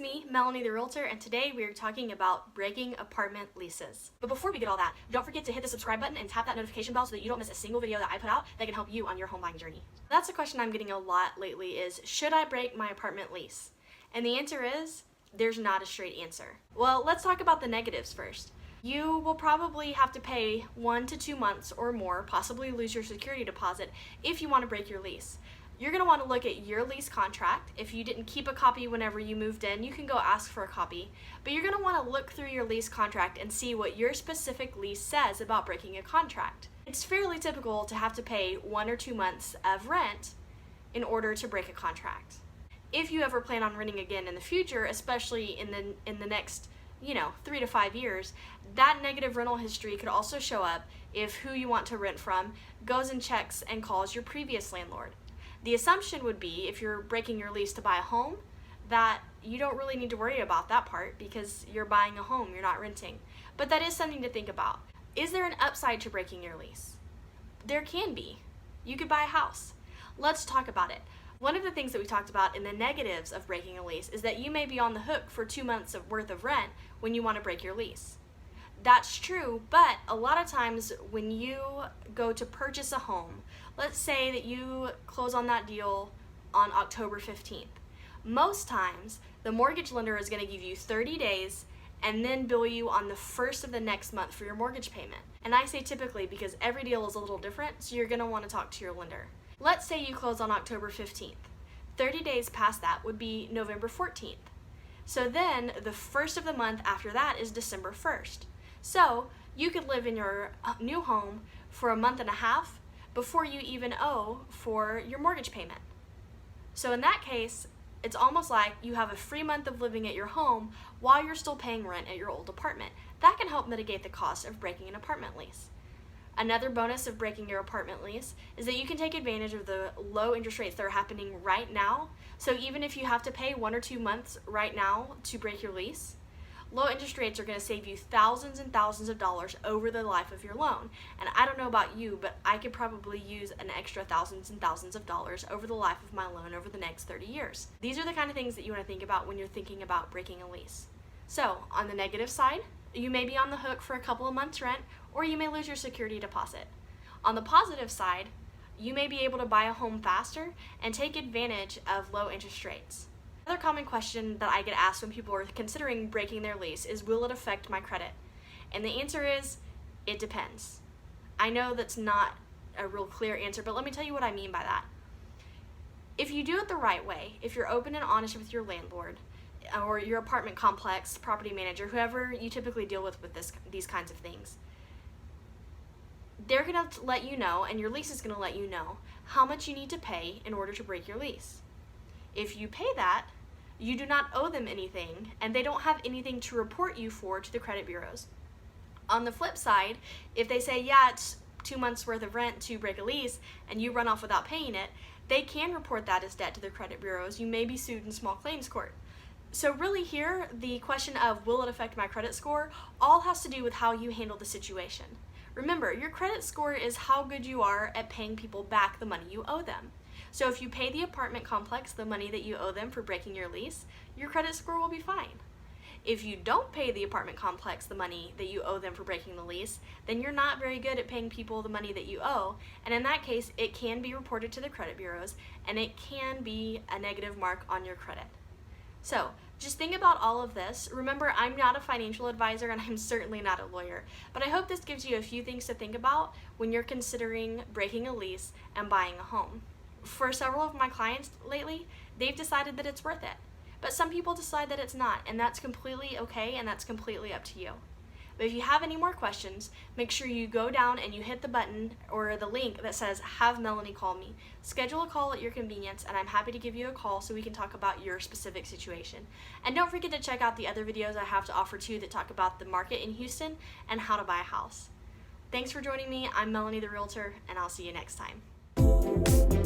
me, Melanie the Realtor, and today we are talking about breaking apartment leases. But before we get all that, don't forget to hit the subscribe button and tap that notification bell so that you don't miss a single video that I put out that can help you on your home buying journey. That's a question I'm getting a lot lately is, should I break my apartment lease? And the answer is, there's not a straight answer. Well, let's talk about the negatives first. You will probably have to pay 1 to 2 months or more, possibly lose your security deposit if you want to break your lease. You're going to want to look at your lease contract. If you didn't keep a copy whenever you moved in, you can go ask for a copy. But you're going to want to look through your lease contract and see what your specific lease says about breaking a contract. It's fairly typical to have to pay 1 or 2 months of rent in order to break a contract. If you ever plan on renting again in the future, especially in the next 3 to 5 years, that negative rental history could also show up if who you want to rent from goes and checks and calls your previous landlord. The assumption would be, if you're breaking your lease to buy a home, that you don't really need to worry about that part because you're buying a home, you're not renting. But that is something to think about. Is there an upside to breaking your lease? There can be. You could buy a house. Let's talk about it. One of the things that we talked about in the negatives of breaking a lease is that you may be on the hook for 2 months worth of rent when you want to break your lease. That's true, but a lot of times when you go to purchase a home, let's say that you close on that deal on October 15th. Most times, the mortgage lender is going to give you 30 days and then bill you on the first of the next month for your mortgage payment. And I say typically because every deal is a little different, so you're going to want to talk to your lender. Let's say you close on October 15th. 30 days past that would be November 14th. So then the first of the month after that is December 1st. So you could live in your new home for a month and a half before you even owe for your mortgage payment. So in that case, it's almost like you have a free month of living at your home while you're still paying rent at your old apartment. That can help mitigate the cost of breaking an apartment lease. Another bonus of breaking your apartment lease is that you can take advantage of the low interest rates that are happening right now. So even if you have to pay 1 or 2 months right now to break your lease, low interest rates are going to save you thousands and thousands of dollars over the life of your loan. And I don't know about you, but I could probably use an extra thousands and thousands of dollars over the life of my loan over the next 30 years. These are the kind of things that you want to think about when you're thinking about breaking a lease. So on the negative side, you may be on the hook for a couple of months' rent, or you may lose your security deposit. On the positive side, you may be able to buy a home faster and take advantage of low interest rates. Another common question that I get asked when people are considering breaking their lease is, will it affect my credit? And the answer is, it depends. I know that's not a real clear answer, but let me tell you what I mean by that. If you do it the right way, if you're open and honest with your landlord, or your apartment complex, property manager, whoever you typically deal with these kinds of things, they're going to let you know, and your lease is going to let you know, how much you need to pay in order to break your lease. If you pay that, you do not owe them anything, and they don't have anything to report you for to the credit bureaus. On the flip side, if they say, yeah, it's 2 months worth of rent to break a lease, and you run off without paying it, they can report that as debt to the credit bureaus. You may be sued in small claims court. So really here, the question of will it affect my credit score all has to do with how you handle the situation. Remember, your credit score is how good you are at paying people back the money you owe them. So if you pay the apartment complex the money that you owe them for breaking your lease, your credit score will be fine. If you don't pay the apartment complex the money that you owe them for breaking the lease, then you're not very good at paying people the money that you owe, and in that case, it can be reported to the credit bureaus, and it can be a negative mark on your credit. So just think about all of this. Remember, I'm not a financial advisor and I'm certainly not a lawyer, but I hope this gives you a few things to think about when you're considering breaking a lease and buying a home. For several of my clients lately, they've decided that it's worth it, but some people decide that it's not, and that's completely okay, and that's completely up to you. But if you have any more questions, make sure you go down and you hit the button or the link that says have Melanie call me. Schedule a call at your convenience, and I'm happy to give you a call so we can talk about your specific situation. And don't forget to check out the other videos I have to offer too that talk about the market in Houston and how to buy a house. Thanks for joining me. I'm Melanie the Realtor, and I'll see you next time.